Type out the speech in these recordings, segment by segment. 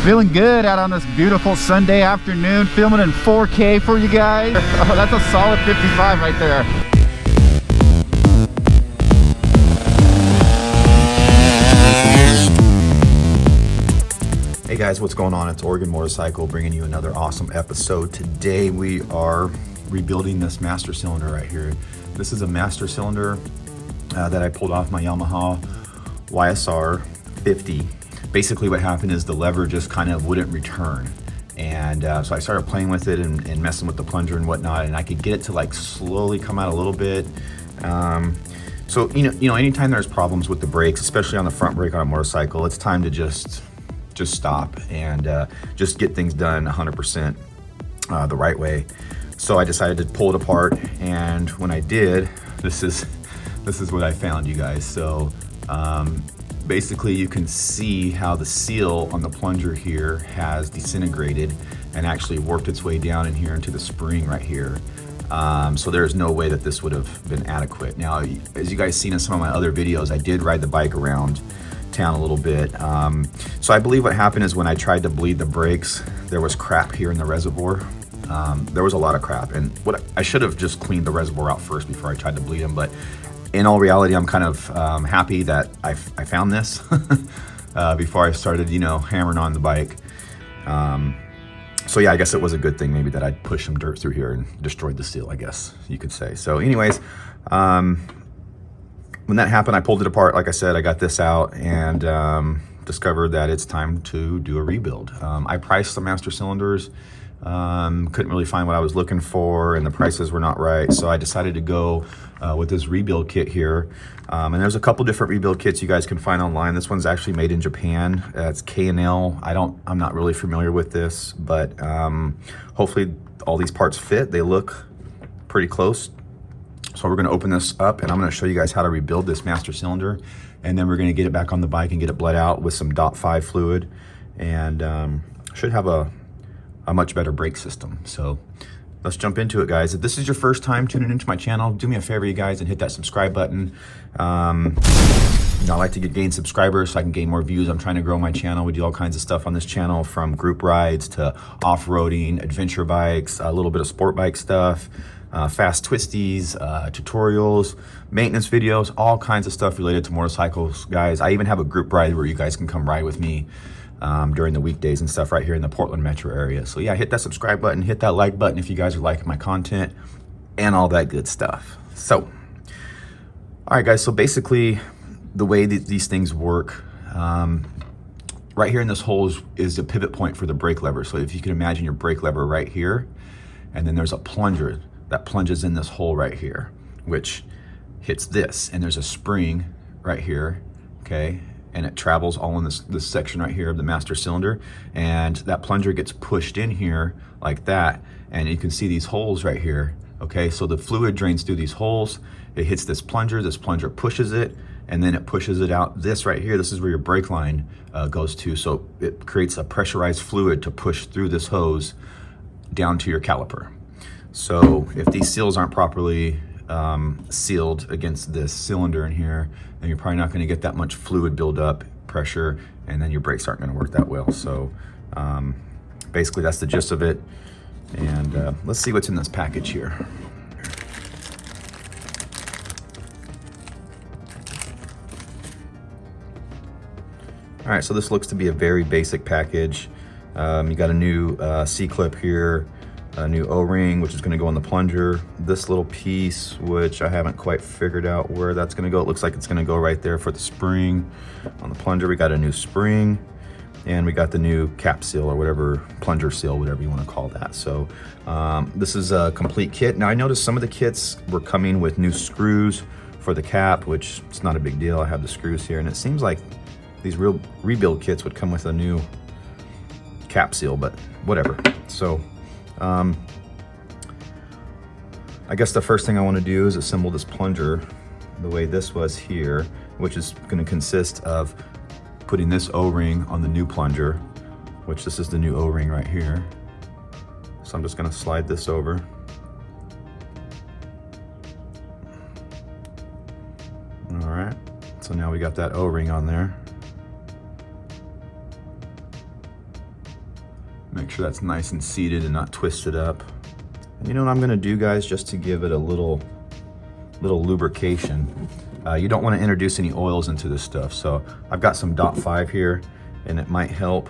Feeling good out on this beautiful Sunday afternoon, filming in 4K for you guys. Oh, that's a solid 55 right there. Hey guys, what's going on? It's Oregon Motorcycle bringing you another awesome episode. Today we are rebuilding this master cylinder right here. This is a master cylinder that I pulled off my Yamaha YSR 50. Basically what happened is the lever just kind of wouldn't return. And so I started playing with it and messing with the plunger and whatnot, and I could get it to like slowly come out a little bit. So you know, anytime there's problems with the brakes, especially on the front brake on a motorcycle, it's time to just stop and just get things done 100% the right way. So I decided to pull it apart, and when I did, this is what I found, you guys. So basically you can see how the seal on the plunger here has disintegrated and actually worked its way down in here into the spring right here. So there's no way that this would have been adequate. Now, as you guys seen in some of my other videos, I did ride the bike around town a little bit. So I believe what happened is when I tried to bleed the brakes, there was crap here in the reservoir. There was a lot of crap, and what I should have just cleaned the reservoir out first before I tried to bleed them. But in all reality, I'm kind of happy that I found this before I started, you know, hammering on the bike. So yeah, I guess it was a good thing maybe that I pushed some dirt through here and destroyed the seal, I guess you could say. So anyways, when that happened, I pulled it apart. Like I said, I got this out and discovered that it's time to do a rebuild. I priced the master cylinders. Couldn't really find what I was looking for, and the prices were not right, so I decided to go with this rebuild kit here. And there's a couple different rebuild kits you guys can find online. This one's actually made in Japan. It's K&L. I'm not really familiar with this, but hopefully all these parts fit. They look pretty close. So we're going to open this up, and I'm going to show you guys how to rebuild this master cylinder, and then we're going to get it back on the bike and get it bled out with some .5 fluid, and should have a much better brake system. So let's jump into it, guys. If this is your first time tuning into my channel, do me a favor, you guys, and hit that subscribe button. You know, I like to gain subscribers so I can gain more views. I'm trying to grow my channel. We do all kinds of stuff on this channel, from group rides to off-roading, adventure bikes, a little bit of sport bike stuff, fast twisties, tutorials, maintenance videos, all kinds of stuff related to motorcycles, guys. I even have a group ride where you guys can come ride with me during the weekdays and stuff right here in the Portland metro area. So yeah, hit that subscribe button, hit that like button if you guys are liking my content and all that good stuff. So, all right, guys, so basically the way that these things work, right here in this hole is a pivot point for the brake lever. So if you can imagine your brake lever right here, and then there's a plunger that plunges in this hole right here, which hits this, and there's a spring right here, okay? And it travels all in this section right here of the master cylinder, and that plunger gets pushed in here like that, and you can see these holes right here, okay? So the fluid drains through these holes, it hits this plunger pushes it, and then it pushes it out. This right here, this is where your brake line goes to, so it creates a pressurized fluid to push through this hose down to your caliper. So if these seals aren't properly sealed against this cylinder in here, then you're probably not going to get that much fluid buildup, pressure, and then your brakes aren't going to work that well. So basically that's the gist of it, and let's see what's in this package here. All right, so this looks to be a very basic package. You got a new C-clip here, a new O-ring, which is going to go on the plunger. This little piece, which I haven't quite figured out where that's going to go. It looks like it's going to go right there for the spring on the plunger. We got a new spring, and we got the new cap seal, or whatever, plunger seal, whatever you want to call that. So this is a complete kit. Now I noticed some of the kits were coming with new screws for the cap, which it's not a big deal. I have the screws here, and it seems like these real rebuild kits would come with a new cap seal, but whatever. So I guess the first thing I want to do is assemble this plunger the way this was here, which is going to consist of putting this O-ring on the new plunger, which this is the new O-ring right here. So I'm just going to slide this over. All right, so now we got that O-ring on there. Make sure that's nice and seated and not twisted up. And you know what I'm gonna do, guys, just to give it a little lubrication. You don't want to introduce any oils into this stuff, so I've got some .5 here, and it might help.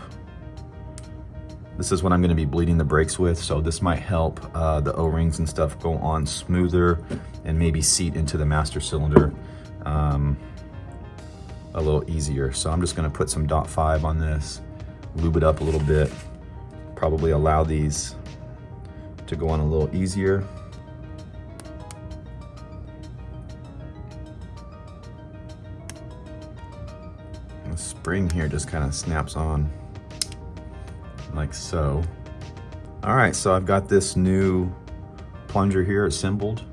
This is what I'm going to be bleeding the brakes with, so this might help the O-rings and stuff go on smoother and maybe seat into the master cylinder a little easier. So I'm just going to put some .5 on this, lube it up a little bit, probably allow these to go on a little easier. The spring here just kind of snaps on like so. All right, so I've got this new plunger here assembled.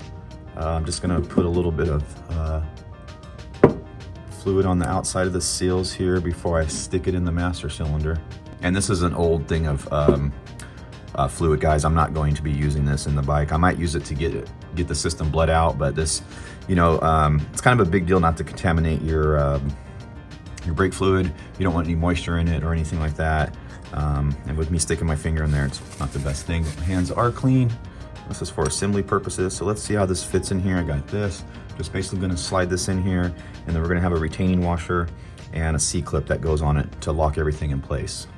I'm just gonna put a little bit of fluid on the outside of the seals here before I stick it in the master cylinder. And this is an old thing of fluid, guys. I'm not going to be using this in the bike. I might use it to get the system bled out, but this, you know, it's kind of a big deal not to contaminate your brake fluid. You don't want any moisture in it or anything like that. And with me sticking my finger in there, it's not the best thing. My hands are clean. This is for assembly purposes. So let's see how this fits in here. I got this. Just basically gonna slide this in here, and then we're gonna have a retaining washer and a C-clip that goes on it to lock everything in place.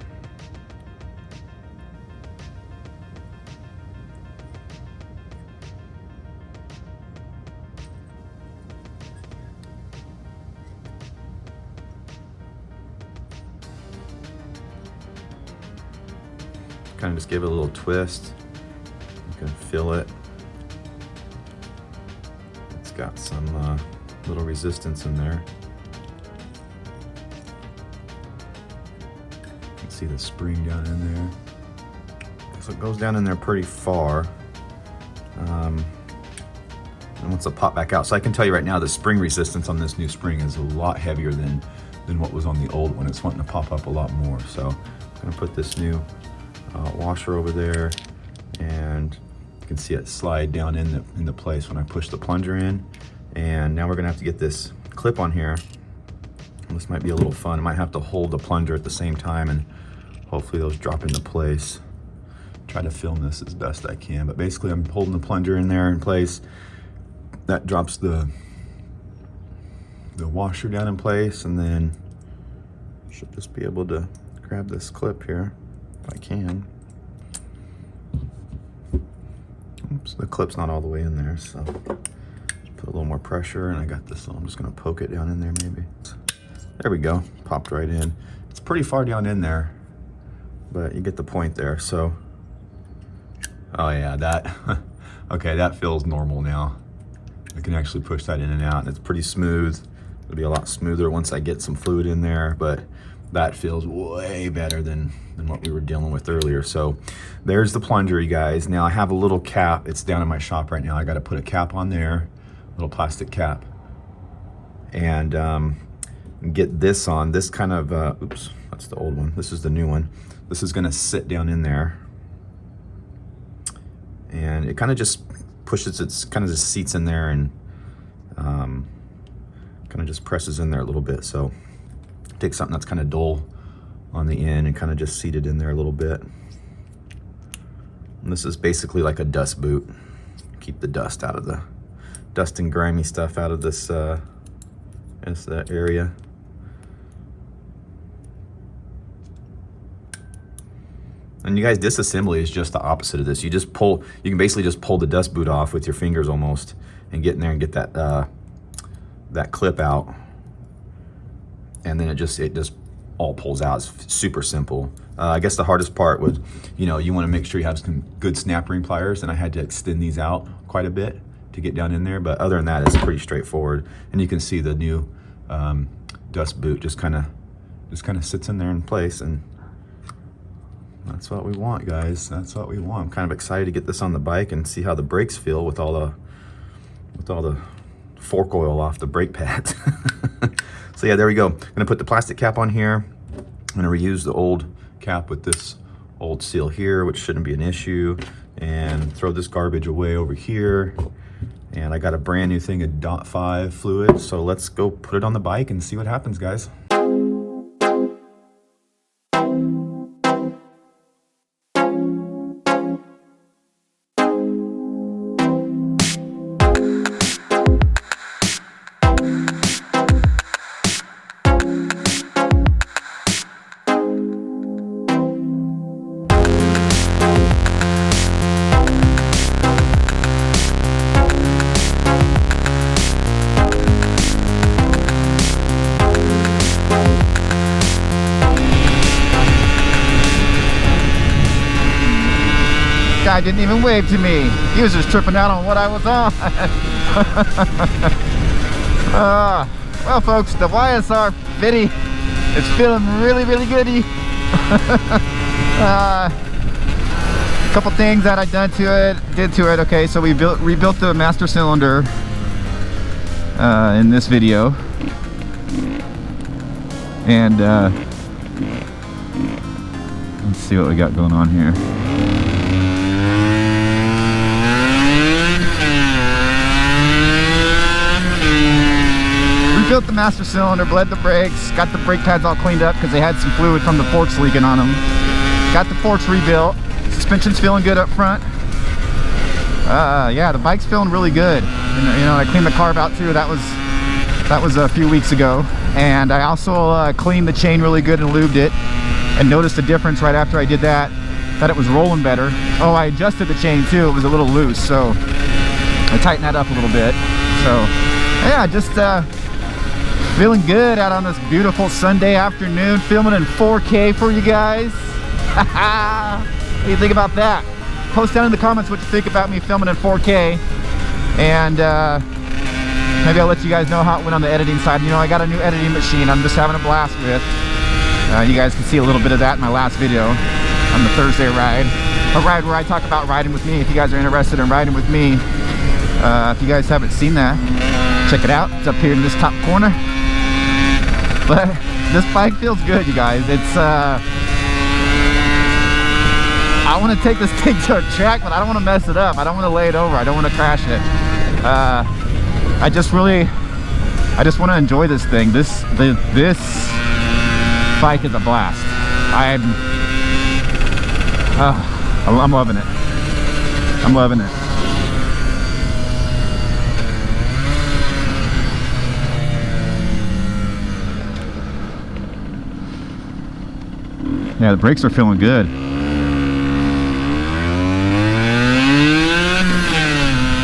Kind of just give it a little twist. You can feel it. It's got some little resistance in there. You can see the spring down in there. So it goes down in there pretty far. And once it pop back out, so I can tell you right now, the spring resistance on this new spring is a lot heavier than what was on the old one. It's wanting to pop up a lot more. So I'm gonna put this new washer over there, and you can see it slide down into place when I push the plunger in. And now we're gonna have to get this clip on here. This might be a little fun. I might have to hold the plunger at the same time, and hopefully those drop into place. Try to film this as best I can, but basically I'm holding the plunger in there in place. That drops the washer down in place, and then should just be able to grab this clip here. I can. Oops, the clip's not all the way in there, so just put a little more pressure, and I got this, so I'm just gonna poke it down in there maybe. There we go, popped right in. It's pretty far down in there, but you get the point there. So, oh yeah, that, okay, that feels normal now. I can actually push that in and out, and it's pretty smooth. It'll be a lot smoother once I get some fluid in there, but that feels way better than what we were dealing with earlier. So there's the plunger, you guys. Now I have a little cap. It's down in my shop right now. I got to put a cap on there, a little plastic cap, and get this on. This kind of, oops, that's the old one. This is the new one. This is gonna sit down in there, and it kind of just pushes, it's kind of just seats in there, and kind of just presses in there a little bit. So take something that's kind of dull on the end and kind of just seat it in there a little bit. And this is basically like a dust boot. Keep the dust out of the, dust and grimy stuff out of this area. And you guys, disassembly is just the opposite of this. You just pull, you can basically just pull the dust boot off with your fingers almost, and get in there and get that that clip out. And then it just all pulls out. It's super simple. I guess the hardest part was, you know, you want to make sure you have some good snap ring pliers, and I had to extend these out quite a bit to get down in there. But other than that, it's pretty straightforward. And you can see the new dust boot just kind of sits in there in place, and that's what we want, guys. That's what we want. I'm kind of excited to get this on the bike and see how the brakes feel with all the fork oil off the brake pads. So yeah, there we go. I'm gonna put the plastic cap on here. I'm gonna reuse the old cap with this old seal here, which shouldn't be an issue, and throw this garbage away over here. And I got a brand new thing of .5 fluid, so let's go put it on the bike and see what happens, guys. Guy didn't even wave to me. He was just tripping out on what I was on. Well, folks, the YSR 50 is feeling really, really goody. A couple things that I did to it. Okay, so we rebuilt the master cylinder in this video, and let's see what we got going on here. Rebuilt the master cylinder, bled the brakes, got the brake pads all cleaned up because they had some fluid from the forks leaking on them. Got the forks rebuilt. Suspension's feeling good up front. Yeah, the bike's feeling really good. And, you know, I cleaned the carb out too. That was a few weeks ago. And I also cleaned the chain really good and lubed it, and noticed a difference right after I did that it was rolling better. Oh, I adjusted the chain too. It was a little loose, so I tightened that up a little bit. So yeah, just feeling good out on this beautiful Sunday afternoon, filming in 4K for you guys. What do you think about that? Post down in the comments what you think about me filming in 4K, and maybe I'll let you guys know how it went on the editing side. You know, I got a new editing machine I'm just having a blast with. You guys can see a little bit of that in my last video on the Thursday ride. A ride where I talk about riding with me. If you guys are interested in riding with me, if you guys haven't seen that, check it out. It's up here in this top corner. But this bike feels good, you guys. It's I want to take this thing to a track, but I don't want to mess it up. I don't want to lay it over. I don't want to crash it. I just want to enjoy this thing. This bike is a blast. I'm loving it. I'm loving it. Yeah, the brakes are feeling good.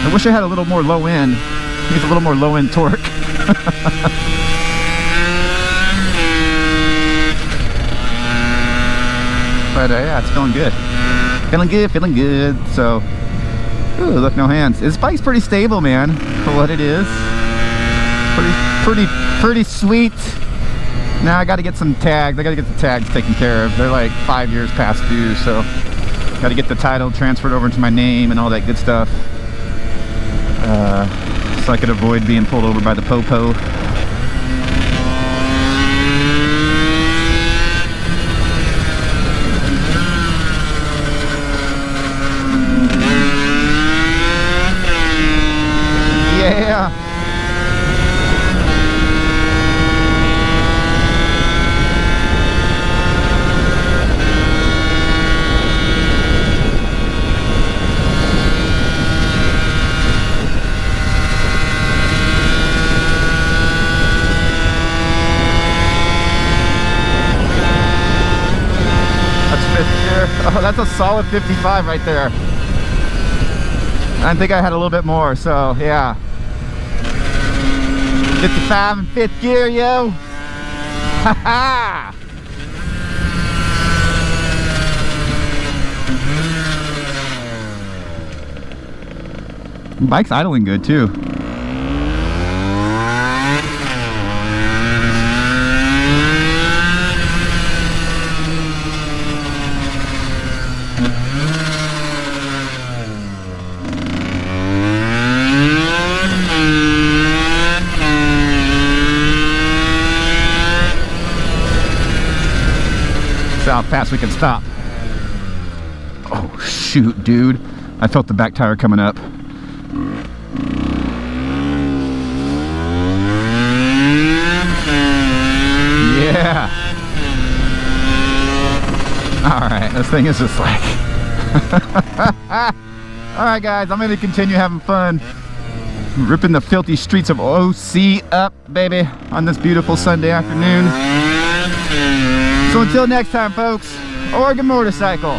I wish I had a little more low end. Needs a little more low end torque. But yeah, it's feeling good. Feeling good, feeling good. So, ooh, look, no hands. This bike's pretty stable, man, for what it is. Pretty sweet. Now I got to get some tags. I got to get the tags taken care of. They're like 5 years past due, so got to get the title transferred over into my name and all that good stuff. So I could avoid being pulled over by the popo. Yeah. Oh, that's a solid 55 right there. I think I had a little bit more, so yeah. 55 in 5th gear, yo. Ha ha! Bike's idling good too. How fast we can stop. Oh shoot, dude, I felt the back tire coming up. Yeah. All right, this thing is just like all right guys, I'm gonna continue having fun ripping the filthy streets of OC up, baby, on this beautiful Sunday afternoon. So until next time, folks, Oregon Motorcycle.